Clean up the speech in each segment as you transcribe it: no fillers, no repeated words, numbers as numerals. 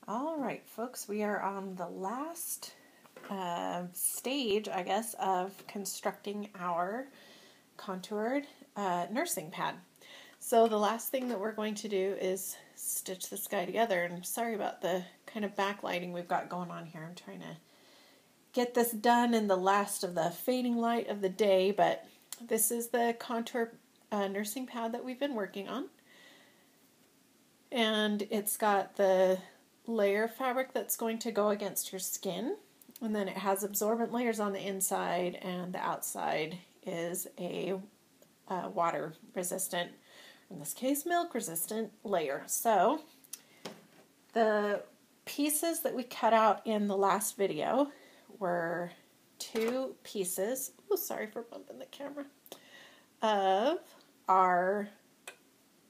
All right, folks, we are on the last stage, I guess, of constructing our contoured nursing pad. So the last thing that we're going to do is stitch this guy together. And I'm sorry about the kind of backlighting we've got going on here. I'm trying to get this done in the last of the fading light of the day, but this is the contour nursing pad that we've been working on. And it's got the layer of fabric that's going to go against your skin, and then it has absorbent layers on the inside, and the outside is a water resistant, in this case milk resistant layer. So the pieces that we cut out in the last video were 2 pieces, oh sorry for bumping the camera, of our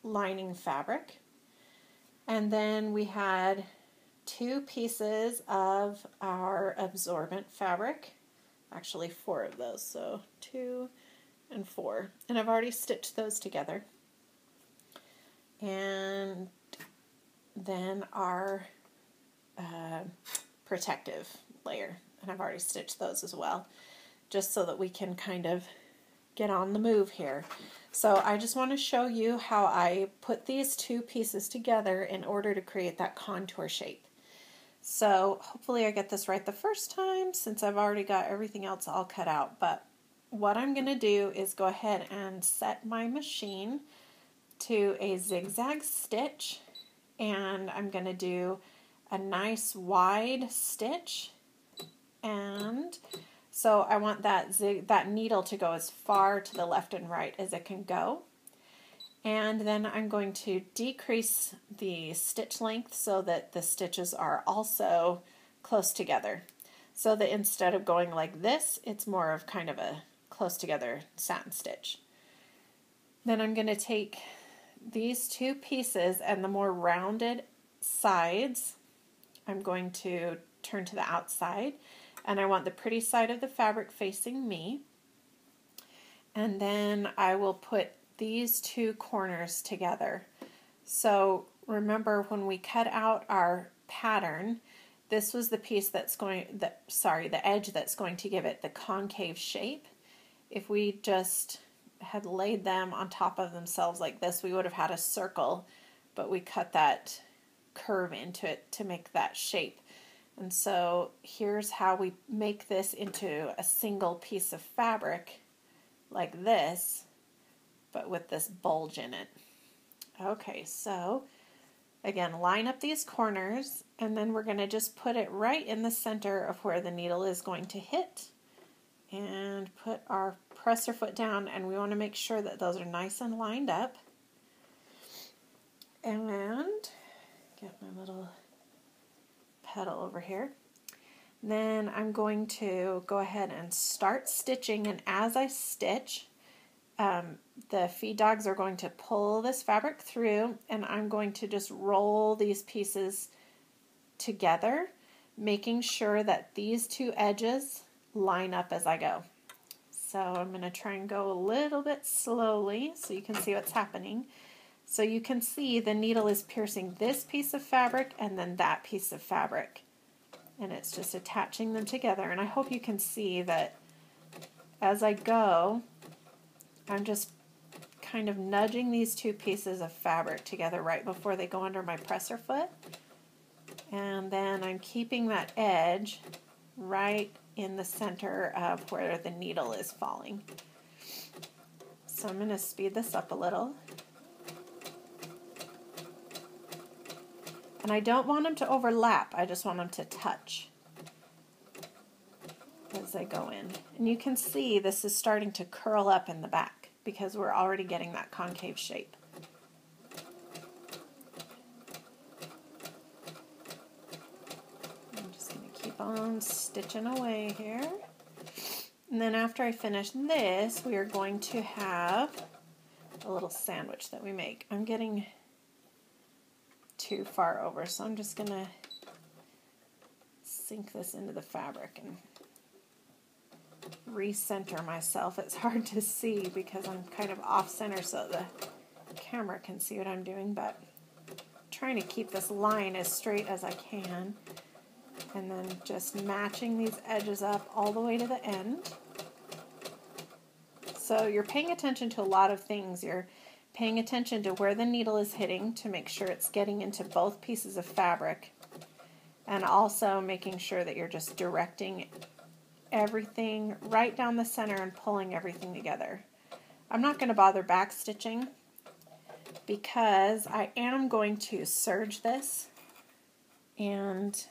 lining fabric, and then we had 2 pieces of our absorbent fabric, actually 4 of those, so 2 and 4, and I've already stitched those together. And then our protective layer, and I've already stitched those as well, just so that we can kind of get on the move here. So I just want to show you how I put these 2 pieces together in order to create that contour shape. So hopefully I get this right the first time, since I've already got everything else all cut out. But what I'm going to do is go ahead and set my machine to a zigzag stitch, and I'm going to do a nice wide stitch, and so I want that needle to go as far to the left and right as it can go. And then I'm going to decrease the stitch length so that the stitches are also close together. So that instead of going like this, it's more of kind of a close together satin stitch. Then I'm going to take these 2 pieces and the more rounded sides, I'm going to turn to the outside, and I want the pretty side of the fabric facing me. And then I will put these 2 corners together. So remember, when we cut out our pattern, this was the piece that's the edge that's going to give it the concave shape. If we just had laid them on top of themselves like this, we would have had a circle, but we cut that curve into it to make that shape. And so here's how we make this into a single piece of fabric like this, but with this bulge in it. Okay, so again, line up these corners, and then we're going to just put it right in the center of where the needle is going to hit, and put our presser foot down, and we want to make sure that those are nice and lined up. And get my little pedal over here. Then I'm going to go ahead and start stitching, and as I stitch, the feed dogs are going to pull this fabric through, and I'm going to just roll these pieces together, making sure that these 2 edges line up as I go. So I'm going to try and go a little bit slowly so you can see what's happening. So you can see the needle is piercing this piece of fabric and then that piece of fabric, and it's just attaching them together. And I hope you can see that as I go, I'm just kind of nudging these 2 pieces of fabric together right before they go under my presser foot. And then I'm keeping that edge right in the center of where the needle is falling. So I'm going to speed this up a little. And I don't want them to overlap, I just want them to touch as they go in. And you can see this is starting to curl up in the back because we're already getting that concave shape. I'm just going to keep on stitching away here. And then after I finish this, we are going to have a little sandwich that we make. I'm getting too far over, so I'm just going to sink this into the fabric and recenter myself. It's hard to see because I'm kind of off center so the camera can see what I'm doing, but trying to keep this line as straight as I can. And then just matching these edges up all the way to the end. So you're paying attention to a lot of things. You're paying attention to where the needle is hitting to make sure it's getting into both pieces of fabric. And also making sure that you're just directing everything right down the center and pulling everything together. I'm not going to bother back stitching because I am going to serge this, and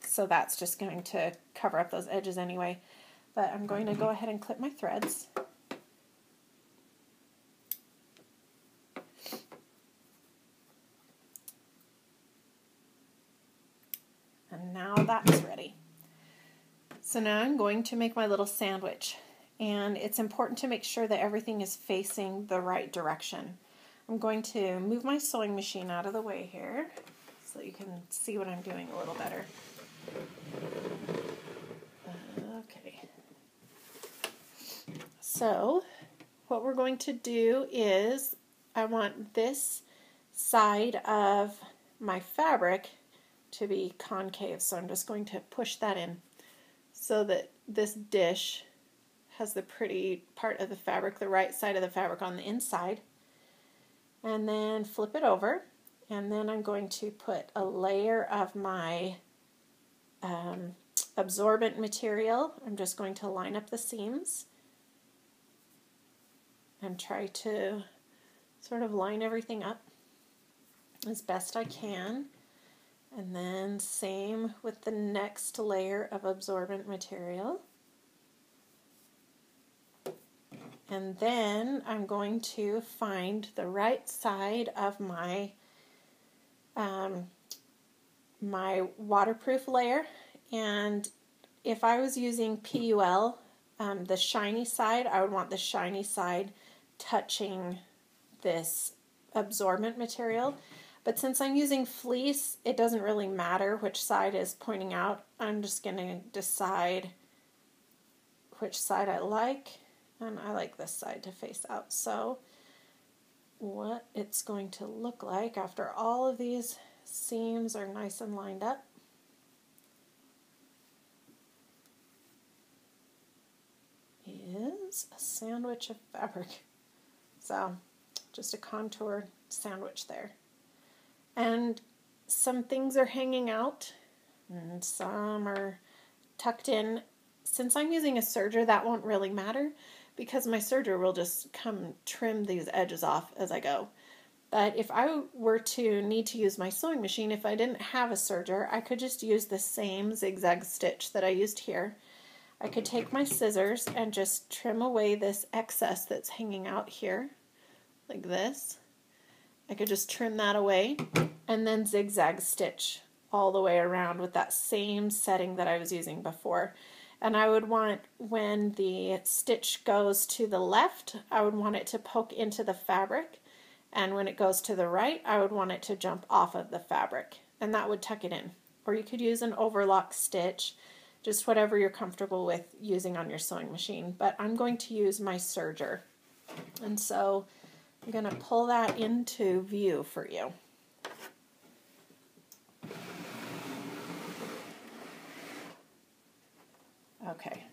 so that's just going to cover up those edges anyway. But I'm going to go ahead and clip my threads. And now that's ready. So now I'm going to make my little sandwich, and it's important to make sure that everything is facing the right direction. I'm going to move my sewing machine out of the way here so that you can see what I'm doing a little better. Okay. So what we're going to do is I want this side of my fabric to be concave, so I'm just going to push that in so that this dish has the pretty part of the fabric, the right side of the fabric on the inside. And then flip it over, and then I'm going to put a layer of my absorbent material. I'm just going to line up the seams and try to sort of line everything up as best I can. And then same with the next layer of absorbent material. And then I'm going to find the right side of my my waterproof layer. And if I was using PUL, the shiny side, I would want the shiny side touching this absorbent material. But since I'm using fleece, it doesn't really matter which side is pointing out. I'm just going to decide which side I like. And I like this side to face out. So what it's going to look like after all of these seams are nice and lined up is a sandwich of fabric. So just a contour sandwich there. And some things are hanging out and some are tucked in. Since I'm using a serger, that won't really matter, because my serger will just come trim these edges off as I go. But if I were to need to use my sewing machine, if I didn't have a serger, I could just use the same zigzag stitch that I used here. I could take my scissors and just trim away this excess that's hanging out here, like this. I could just trim that away and then zigzag stitch all the way around with that same setting that I was using before. And I would want, when the stitch goes to the left, I would want it to poke into the fabric. And when it goes to the right, I would want it to jump off of the fabric. And that would tuck it in. Or you could use an overlock stitch, just whatever you're comfortable with using on your sewing machine. But I'm going to use my serger. And so I'm going to pull that into view for you. Okay,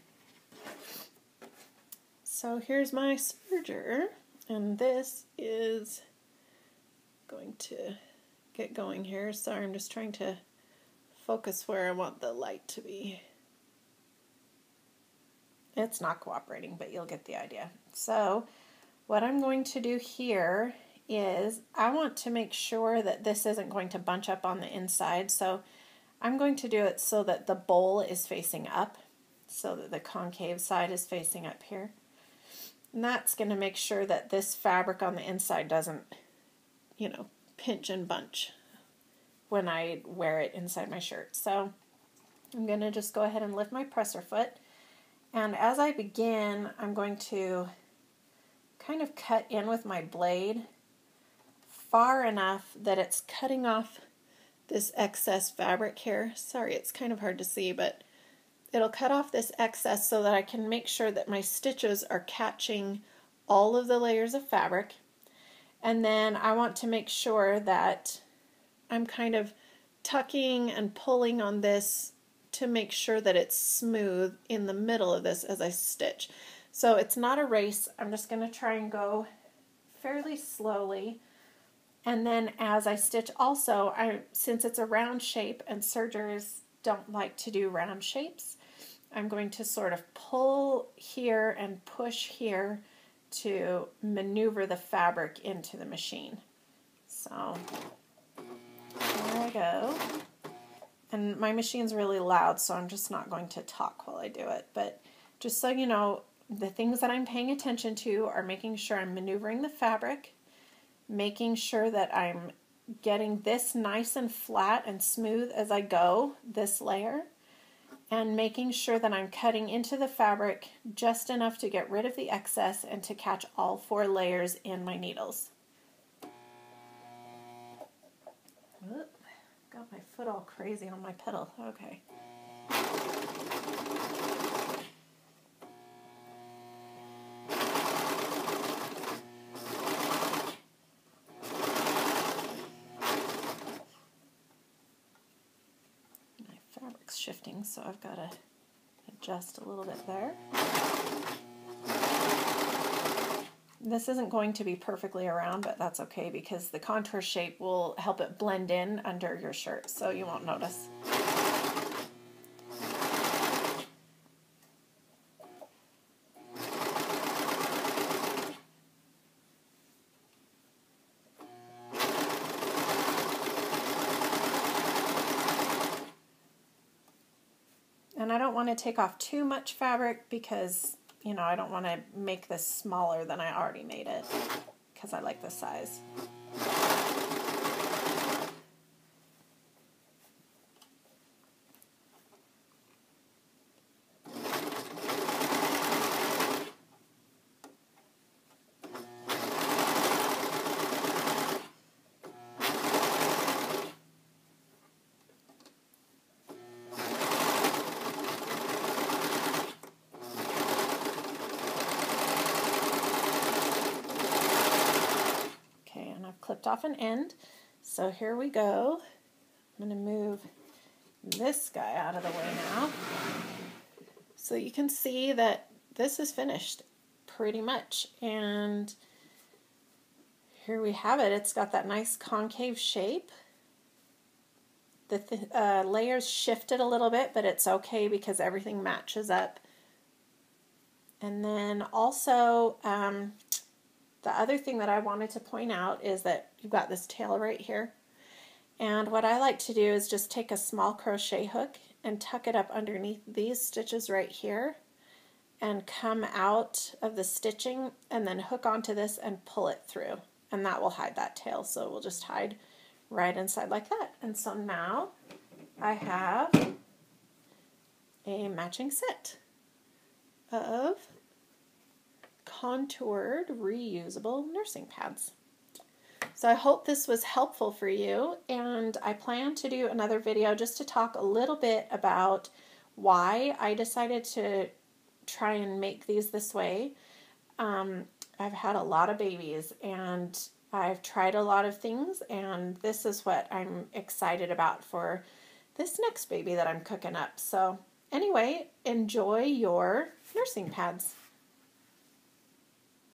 so here's my serger, and this is going to get going here. Sorry, I'm just trying to focus where I want the light to be. It's not cooperating, but you'll get the idea. So what I'm going to do here is I want to make sure that this isn't going to bunch up on the inside, so I'm going to do it so that the bowl is facing up, so that the concave side is facing up here. And that's going to make sure that this fabric on the inside doesn't, pinch and bunch when I wear it inside my shirt. So I'm going to just go ahead and lift my presser foot. And as I begin, I'm going to kind of cut in with my blade far enough that it's cutting off this excess fabric here. Sorry, it's kind of hard to see, but it'll cut off this excess so that I can make sure that my stitches are catching all of the layers of fabric. And then I want to make sure that I'm kind of tucking and pulling on this to make sure that it's smooth in the middle of this as I stitch. So it's not a race. I'm just going to try and go fairly slowly. And then as I stitch also, since it's a round shape and sergers don't like to do round shapes, I'm going to sort of pull here and push here to maneuver the fabric into the machine. So there I go. And my machine's really loud, so I'm just not going to talk while I do it. But just so you know, the things that I'm paying attention to are making sure I'm maneuvering the fabric, making sure that I'm getting this nice and flat and smooth as I go, this layer, and making sure that I'm cutting into the fabric just enough to get rid of the excess and to catch all 4 layers in my needles. Oop, got my foot all crazy on my pedal. Okay. Fabric's shifting, so I've got to adjust a little bit there. This isn't going to be perfectly around, but that's okay because the contour shape will help it blend in under your shirt, so you won't notice. And I don't want to take off too much fabric because, you know, I don't want to make this smaller than I already made it because I like the size. Clipped off an end, so here we go. I'm going to move this guy out of the way now so you can see that this is finished pretty much, and here we have it. It's got that nice concave shape. The layers shifted a little bit, but it's okay because everything matches up. And then also the other thing that I wanted to point out is that you've got this tail right here. And what I like to do is just take a small crochet hook and tuck it up underneath these stitches right here and come out of the stitching and then hook onto this and pull it through. And that will hide that tail. So it will just hide right inside like that. And so now I have a matching set of contoured reusable nursing pads. So I hope this was helpful for you, and I plan to do another video just to talk a little bit about why I decided to try and make these this way. I've had a lot of babies and I've tried a lot of things, and this is what I'm excited about for this next baby that I'm cooking up. So anyway, enjoy your nursing pads.